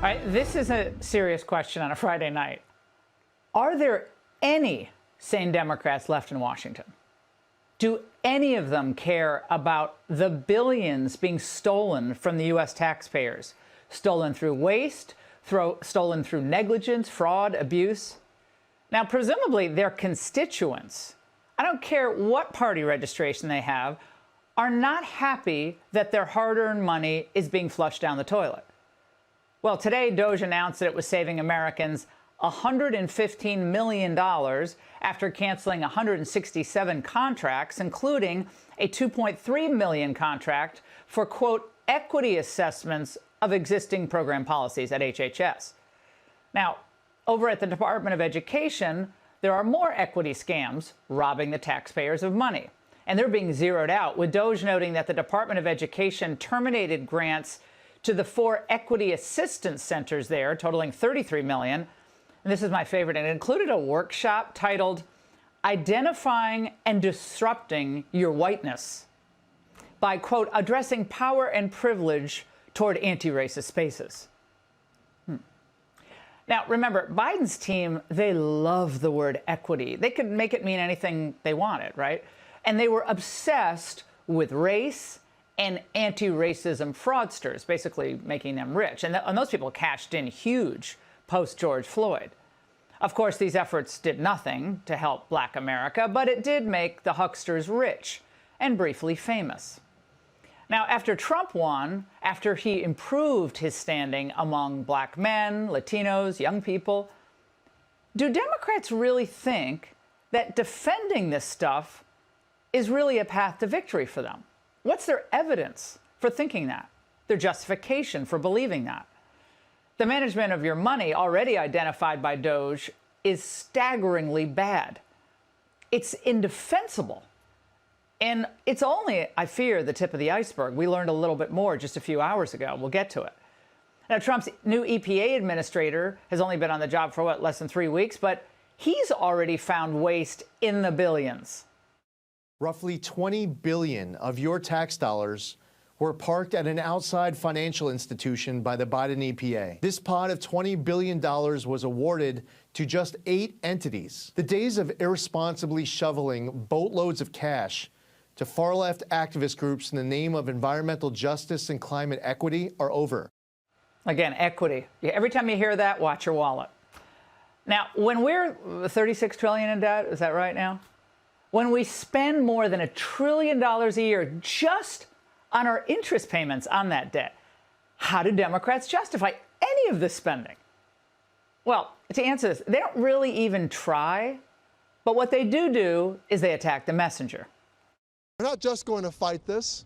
All right, this is a serious question on a Friday night. Are there any sane Democrats left in Washington? Do any of them care about the billions being stolen from the U.S. taxpayers? Stolen through waste, stolen through negligence, fraud, abuse? Now, presumably, their constituents, I don't care what party registration they have, are not happy that their hard-earned money is being flushed down the toilet. Well, today, DOGE announced that it was saving Americans $115 million after canceling 167 contracts, including a $2.3 million contract for, quote, equity assessments of existing program policies at HHS. Now, over at the Department of Education, there are more equity scams robbing the taxpayers of money. And they're being zeroed out, with DOGE noting that the Department of Education terminated grants to the 4 equity assistance centers there, totaling $33 million. And this is my favorite. It included a workshop titled Identifying and Disrupting Your Whiteness by, quote, addressing power and privilege toward anti-racist spaces. Now, remember, Biden's team, they love the word equity. They could make it mean anything they wanted, right? And they were obsessed with race and anti-racism fraudsters, basically making them rich. And those people cashed in huge post-George Floyd. Of course, these efforts did nothing to help Black America, but it did make the hucksters rich and briefly famous. Now, after Trump won, after he improved his standing among Black men, Latinos, young people, do Democrats really think that defending this stuff is really a path to victory for them? What's their evidence for thinking that? Their justification for believing that? The management of your money, already identified by DOGE, is staggeringly bad. It's indefensible. And it's only, I fear, the tip of the iceberg. We learned a little bit more just a few hours ago. We'll get to it. Now, Trump's new EPA administrator has only been on the job for, less than 3 weeks, but he's already found waste in the billions. Roughly $20 billion of your tax dollars were parked at an outside financial institution by the Biden EPA. This pot of $20 billion was awarded to just 8 entities. The days of irresponsibly shoveling boatloads of cash to far-left activist groups in the name of environmental justice and climate equity are over. Again, equity. Every time you hear that, watch your wallet. Now, when we're $36 trillion in debt, is that right now? When we spend more than $1 trillion a year just on our interest payments on that debt, how do Democrats justify any of this spending? Well, to answer this, they don't really even try, but what they do is they attack the messenger. We're not just going to fight this.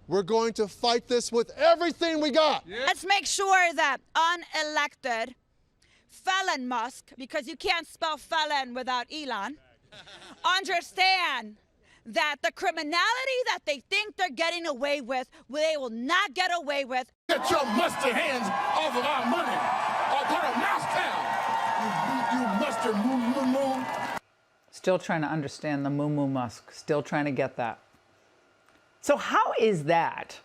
We're going to fight this with everything we got. Yeah. Let's make sure that unelected felon Musk, because you can't spell felon without Elon, understand that the criminality that they think they're getting away with, they will not get away with. Get your musty hands off of our money, or put a mouse down, you mustard moo. Still trying to understand the moo Musk. Still trying to get that. So how is that?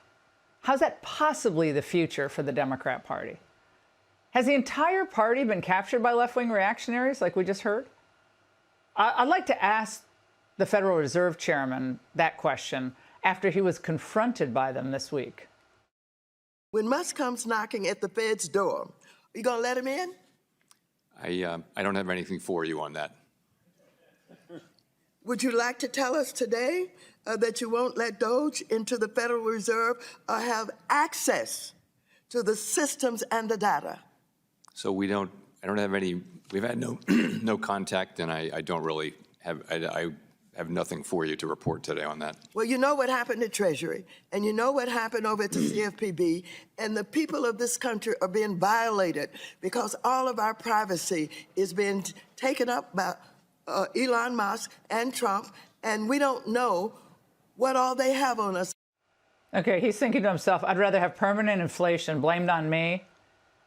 How's that possibly the future for the Democrat Party? Has the entire party been captured by left-wing reactionaries like we just heard? I'd like to ask the Federal Reserve Chairman that question after he was confronted by them this week. When Musk comes knocking at the Fed's door, are you going to let him in? I don't have anything for you on that. Would you like to tell us today that you won't let DOGE into the Federal Reserve or have access to the systems and the data? So I don't have any, we've had no contact, and I don't really have, I have nothing for you to report today on that. Well, you know what happened at Treasury, and you know what happened over at the CFPB, and the people of this country are being violated because all of our privacy is being taken up by Elon Musk and Trump, and we don't know what all they have on us. Okay, he's thinking to himself, I'd rather have permanent inflation blamed on me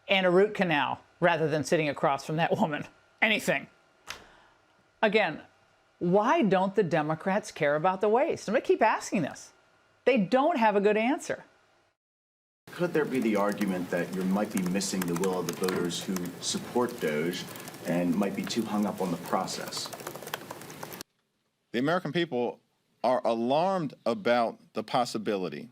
and a root canal rather than sitting across from that woman. Anything. Again, why don't the Democrats care about the waste? I'm going to keep asking this. They don't have a good answer. Could there be the argument that you might be missing the will of the voters who support DOGE and might be too hung up on the process? The American people are alarmed about the possibility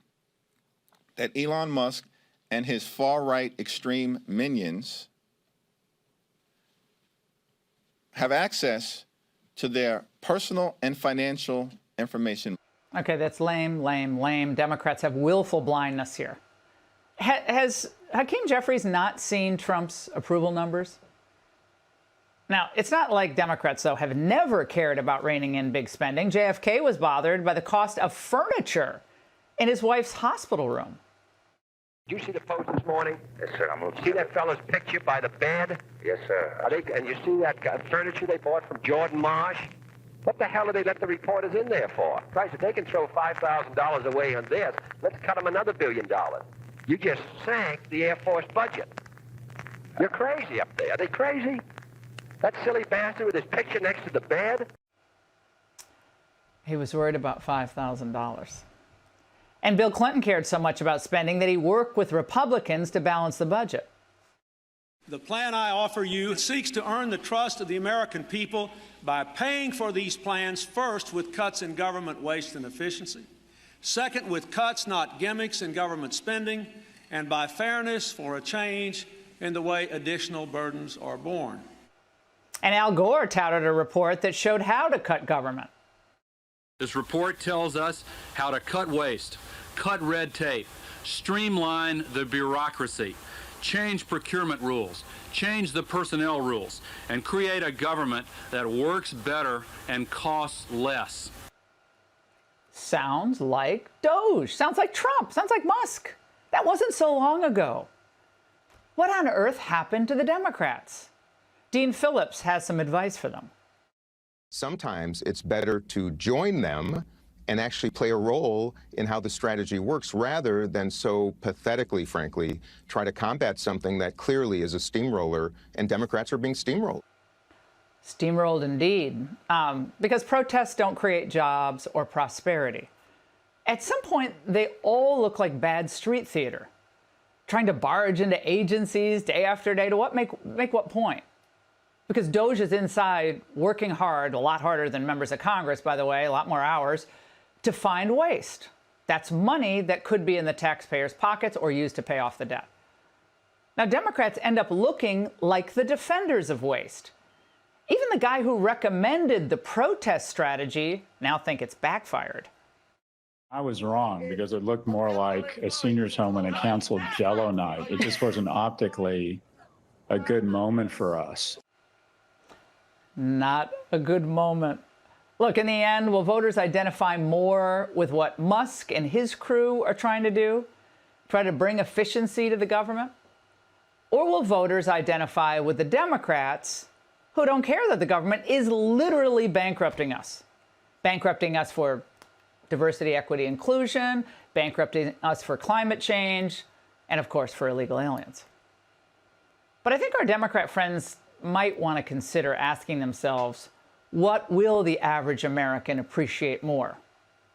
that Elon Musk and his far-right extreme minions have access to their personal and financial information. Okay, that's lame, lame, lame. Democrats have willful blindness here. Has Hakeem Jeffries not seen Trump's approval numbers? Now, it's not like Democrats, though, have never cared about reining in big spending. JFK was bothered by the cost of furniture in his wife's hospital room. Did you see the post this morning? Yes, sir. I'm looking. See that fella's picture by the bed? Yes, sir. And you see that furniture they bought from Jordan Marsh? What the hell do they let the reporters in there for? Christ, if they can throw $5,000 away on this, let's cut them another $1 billion. You just sank the Air Force budget. You're crazy up there. Are they crazy? That silly bastard with his picture next to the bed? He was worried about $5,000. And Bill Clinton cared so much about spending that he worked with Republicans to balance the budget. The plan I offer you seeks to earn the trust of the American people by paying for these plans first with cuts in government waste and efficiency, second with cuts, not gimmicks, in government spending, and by fairness for a change in the way additional burdens are borne. And Al Gore touted a report that showed how to cut government. This report tells us how to cut waste, cut red tape, streamline the bureaucracy, change procurement rules, change the personnel rules, and create a government that works better and costs less. Sounds like DOGE. Sounds like Trump. Sounds like Musk. That wasn't so long ago. What on earth happened to the Democrats? Dean Phillips has some advice for them. Sometimes it's better to join them and actually play a role in how the strategy works rather than so pathetically, frankly, try to combat something that clearly is a steamroller, and Democrats are being steamrolled. Steamrolled indeed, because protests don't create jobs or prosperity. At some point, they all look like bad street theater, trying to barge into agencies day after day to make what point? Because DOGE is inside working hard, a lot harder than members of Congress, by the way, a lot more hours, to find waste. That's money that could be in the taxpayers' pockets or used to pay off the debt. Now, Democrats end up looking like the defenders of waste. Even the guy who recommended the protest strategy now think it's backfired. I was wrong because it looked more like a seniors home and a canceled Jell-O night. It just wasn't optically a good moment for us. Not a good moment. Look, in the end, will voters identify more with what Musk and his crew are trying to do? Try to bring efficiency to the government? Or will voters identify with the Democrats who don't care that the government is literally bankrupting us? Bankrupting us for diversity, equity, inclusion, bankrupting us for climate change, and of course for illegal aliens. But I think our Democrat friends might want to consider asking themselves, what will the average American appreciate more?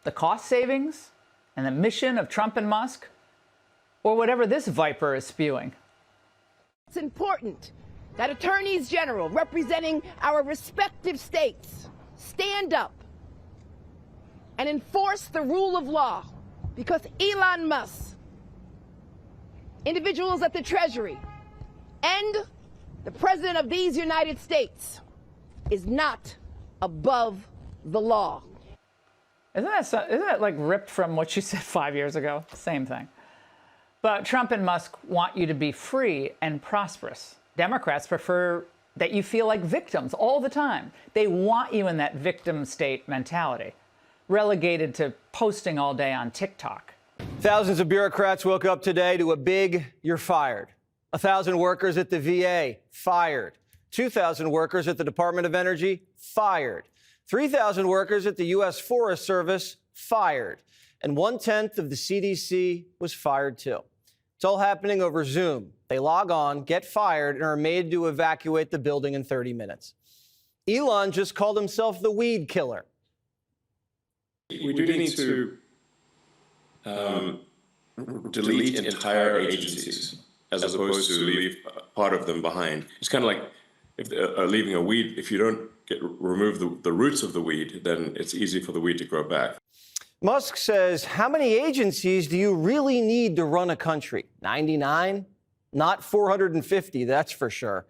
The cost savings and the mission of Trump and Musk? Or whatever this viper is spewing? It's important that attorneys general representing our respective states stand up and enforce the rule of law, because Elon Musk, individuals at the Treasury, and the President of these United States is not above the law. Isn't that like ripped from what you said 5 years ago? Same thing. But Trump and Musk want you to be free and prosperous. Democrats prefer that you feel like victims all the time. They want you in that victim state mentality, relegated to posting all day on TikTok. Thousands of bureaucrats woke up today to a big "you're fired." 1,000 workers at the VA fired. 2,000 workers at the Department of Energy fired. 3,000 workers at the U.S. Forest Service fired. And 1/10 of the CDC was fired too. It's all happening over Zoom. They log on, get fired, and are made to evacuate the building in 30 minutes. Elon just called himself the weed killer. We do need to delete entire agencies as opposed to leave part of them behind. It's kind of like if leaving a weed. If you don't remove the roots of the weed, then it's easy for the weed to grow back. Musk says, how many agencies do you really need to run a country? 99? Not 450, that's for sure.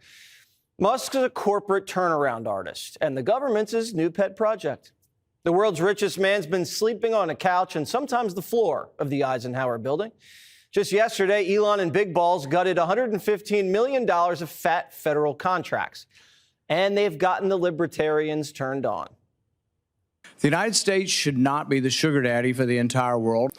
Musk is a corporate turnaround artist, and the government's his new pet project. The world's richest man's been sleeping on a couch and sometimes the floor of the Eisenhower building. Just yesterday, Elon and Big Balls gutted $115 million of fat federal contracts, and they've gotten the libertarians turned on. The United States should not be the sugar daddy for the entire world.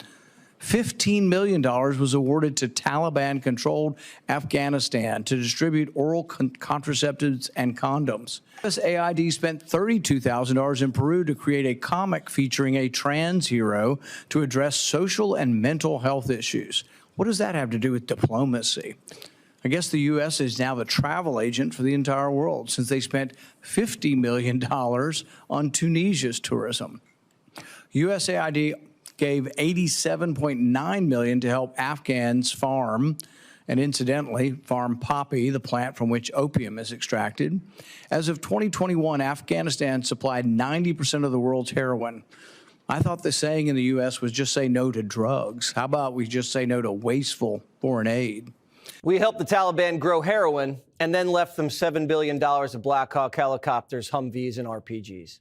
$15 million was awarded to Taliban-controlled Afghanistan to distribute oral contraceptives and condoms. USAID spent $32,000 in Peru to create a comic featuring a trans hero to address social and mental health issues. What does that have to do with diplomacy? I guess the U.S. is now the travel agent for the entire world since they spent $50 million on Tunisia's tourism. USAID gave $87.9 million to help Afghans farm, and incidentally, farm poppy, the plant from which opium is extracted. As of 2021, Afghanistan supplied 90% of the world's heroin. I thought the saying in the U.S. was just say no to drugs. How about we just say no to wasteful foreign aid? We helped the Taliban grow heroin and then left them $7 billion of Black Hawk helicopters, Humvees, and RPGs.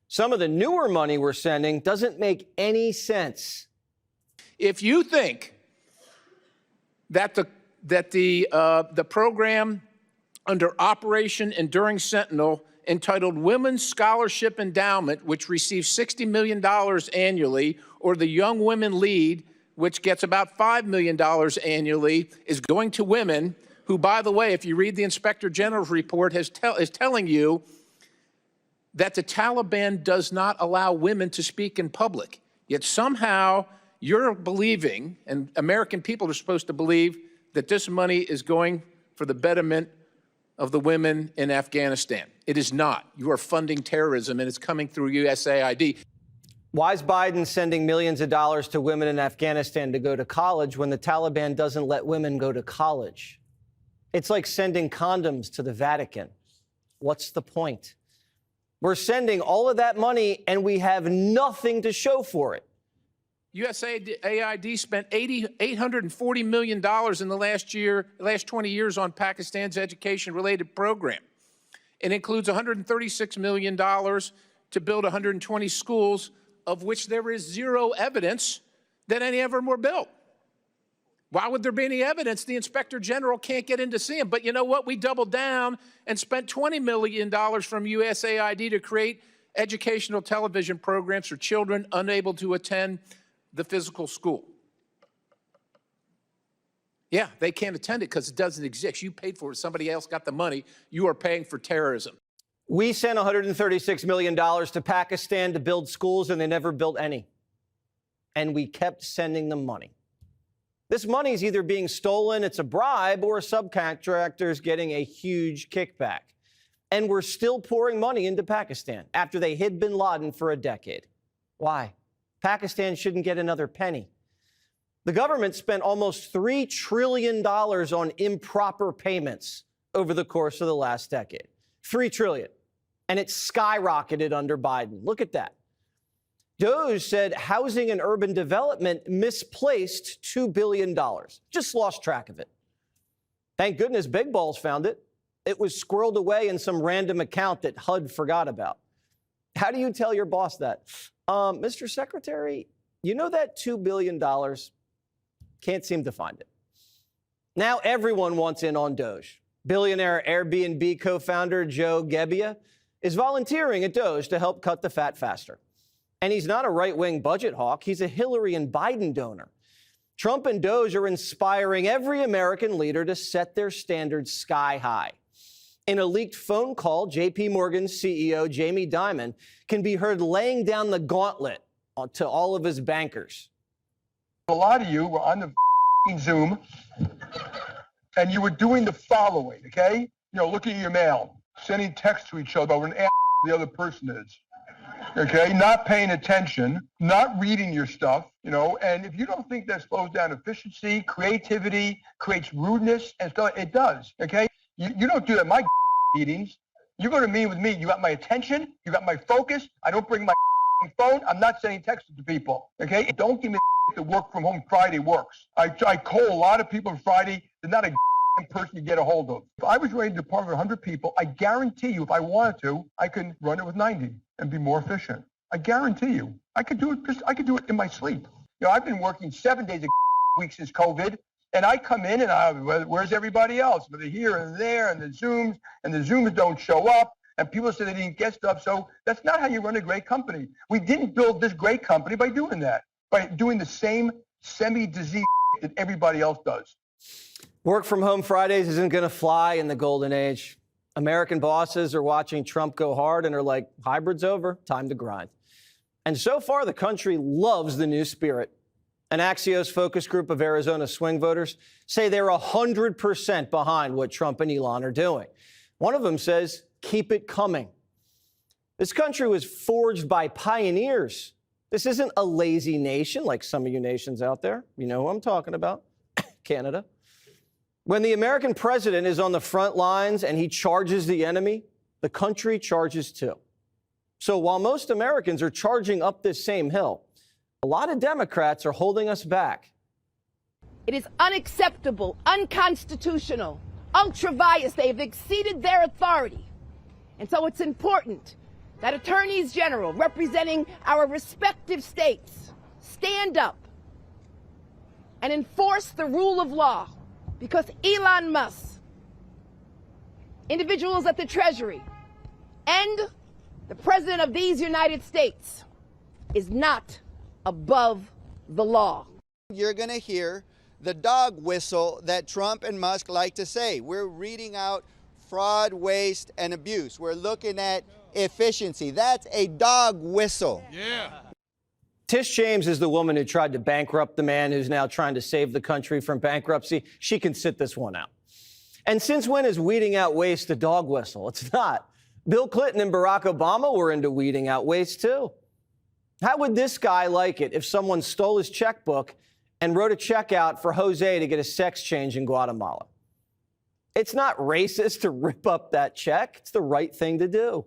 Some of the newer money we're sending doesn't make any sense. If you think that the program under Operation Enduring Sentinel entitled Women's Scholarship Endowment, which receives $60 million annually, or the Young Women Lead, which gets about $5 million annually, is going to women who, by the way, if you read the Inspector General's report, is telling you that the Taliban does not allow women to speak in public. Yet somehow you're believing, and American people are supposed to believe, that this money is going for the betterment of the women in Afghanistan. It is not. You are funding terrorism, and it's coming through USAID. Why is Biden sending millions of dollars to women in Afghanistan to go to college when the Taliban doesn't let women go to college? It's like sending condoms to the Vatican. What's the point? We're sending all of that money, and we have nothing to show for it. USAID spent $840 million in the last 20 years on Pakistan's education-related program. It includes $136 million to build 120 schools, of which there is zero evidence that any of them were built. Why would there be any evidence? The Inspector General can't get in to see them. But you know what? We doubled down and spent $20 million from USAID to create educational television programs for children unable to attend the physical school. Yeah, they can't attend it because it doesn't exist. You paid for it. Somebody else got the money. You are paying for terrorism. We sent $136 million to Pakistan to build schools, and they never built any. And we kept sending them money. This money is either being stolen, it's a bribe, or subcontractors getting a huge kickback. And we're still pouring money into Pakistan after they hid bin Laden for a decade. Why? Pakistan shouldn't get another penny. The government spent almost $3 trillion on improper payments over the course of the last decade. $3 trillion. And it skyrocketed under Biden. Look at that. DOGE said housing and urban development misplaced $2 billion. Just lost track of it. Thank goodness Big Balls found it. It was squirreled away in some random account that HUD forgot about. How do you tell your boss that? Mr. Secretary, you know that $2 billion? Can't seem to find it. Now everyone wants in on DOGE. Billionaire Airbnb co-founder Joe Gebbia is volunteering at DOGE to help cut the fat faster. And he's not a right-wing budget hawk. He's a Hillary and Biden donor. Trump and DOGE are inspiring every American leader to set their standards sky high. In a leaked phone call, J.P. Morgan's CEO Jamie Dimon can be heard laying down the gauntlet to all of his bankers. A lot of you were on the Zoom, and you were doing the following, okay? You know, looking at your mail, sending texts to each other about what an ass the other person is. okay, not paying attention, not reading your stuff, you know, and if you don't think that slows down efficiency, creativity, creates rudeness and stuff, it does, okay? You don't do that in my meetings. You go to meet with me, you got my attention, you got my focus. I don't bring my phone. I'm not sending texts to people, okay? Don't give me the work from home Friday works. I call a lot of people on Friday. They're not a person to get a hold of. If I was running a department of 100 people, I guarantee you, if I wanted to, I could run it with 90 and be more efficient. I guarantee you, I could do it in my sleep. You know, I've been working 7 days a week since COVID, and I come in and where's everybody else? But they're here and there, and the Zooms don't show up, and people say they didn't get stuff. So that's not how you run a great company. We didn't build this great company by doing that, by doing the same semi-disease that everybody else does. Work from home Fridays isn't going to fly in the golden age. American bosses are watching Trump go hard and are like, hybrid's over, time to grind. And so far, the country loves the new spirit. An Axios focus group of Arizona swing voters say they're 100% behind what Trump and Elon are doing. One of them says, keep it coming. This country was forged by pioneers. This isn't a lazy nation like some of you nations out there. You know who I'm talking about, Canada. When the American president is on the front lines and he charges the enemy, the country charges too. So while most Americans are charging up this same hill, a lot of Democrats are holding us back. It is unacceptable, unconstitutional, ultra-vires. They have exceeded their authority. And so it's important that attorneys general representing our respective states stand up and enforce the rule of law. Because Elon Musk, individuals at the Treasury, and the President of these United States is not above the law. You're going to hear the dog whistle that Trump and Musk like to say. We're reading out fraud, waste, and abuse. We're looking at efficiency. That's a dog whistle. Yeah. Tish James is the woman who tried to bankrupt the man who's now trying to save the country from bankruptcy. She can sit this one out. And since when is weeding out waste a dog whistle? It's not. Bill Clinton and Barack Obama were into weeding out waste too. How would this guy like it if someone stole his checkbook and wrote a check out for Jose to get a sex change in Guatemala? It's not racist to rip up that check. It's the right thing to do.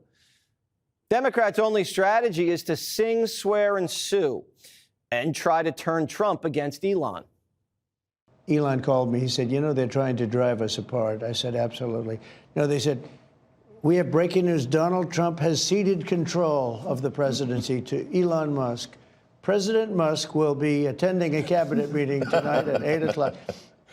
Democrats' only strategy is to sing, swear, and sue and try to turn Trump against Elon. Elon called me. He said, you know, they're trying to drive us apart. I said, absolutely. No, they said, we have breaking news. Donald Trump has ceded control of the presidency to Elon Musk. President Musk will be attending a cabinet meeting tonight at 8 o'clock.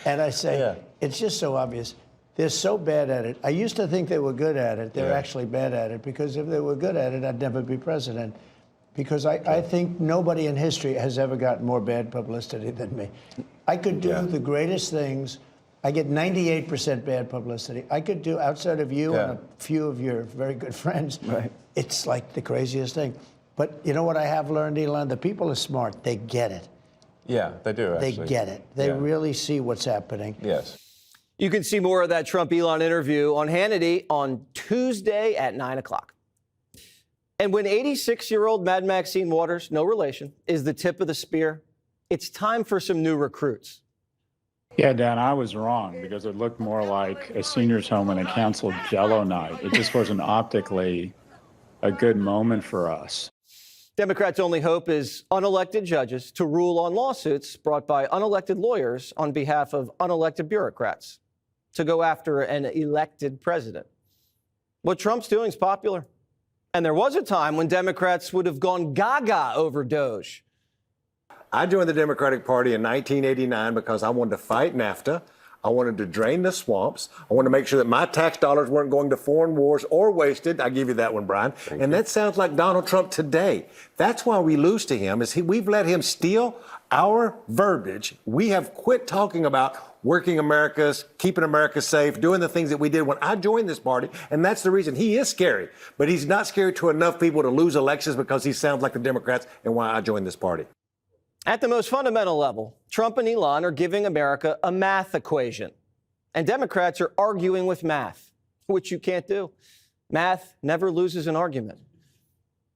And I say, it's just so obvious. They're so bad at it. I used to think they were good at it. They're actually bad at it, because if they were good at it, I'd never be president. Because I think nobody in history has ever gotten more bad publicity than me. I could do the greatest things. I get 98% bad publicity. I could do, outside of you and a few of your very good friends, it's like the craziest thing. But you know what I have learned, Elon? The people are smart. They get it. Yeah, they do, actually. They get it. They really see what's happening. Yes. You can see more of that Trump-Elon interview on Hannity on Tuesday at 9 o'clock. And when 86-year-old Mad Maxine Watters, no relation, is the tip of the spear, it's time for some new recruits. Yeah, Dan, I was wrong, because it looked more like a seniors home and a canceled Jell-O night. It just wasn't optically a good moment for us. Democrats' only hope is unelected judges to rule on lawsuits brought by unelected lawyers on behalf of unelected bureaucrats to go after an elected president. What Trump's doing is popular. And there was a time when Democrats would have gone gaga over DOGE. I joined the Democratic Party in 1989 because I wanted to fight NAFTA. I wanted to drain the swamps. I wanted to make sure that my tax dollars weren't going to foreign wars or wasted. I give you that one, Brian. And that sounds like Donald Trump today. That's why we lose to him, is we've let him steal our verbiage. We have quit talking about working America's, keeping America safe, doing the things that we did when I joined this party. And that's the reason he is scary. But he's not scary to enough people to lose elections because he sounds like the Democrats, and why I joined this party. At the most fundamental level, Trump and Elon are giving America a math equation. And Democrats are arguing with math, which you can't do. Math never loses an argument.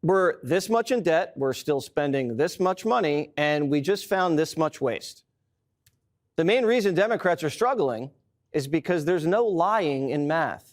We're this much in debt, we're still spending this much money, and we just found this much waste. The main reason Democrats are struggling is because there's no lying in math.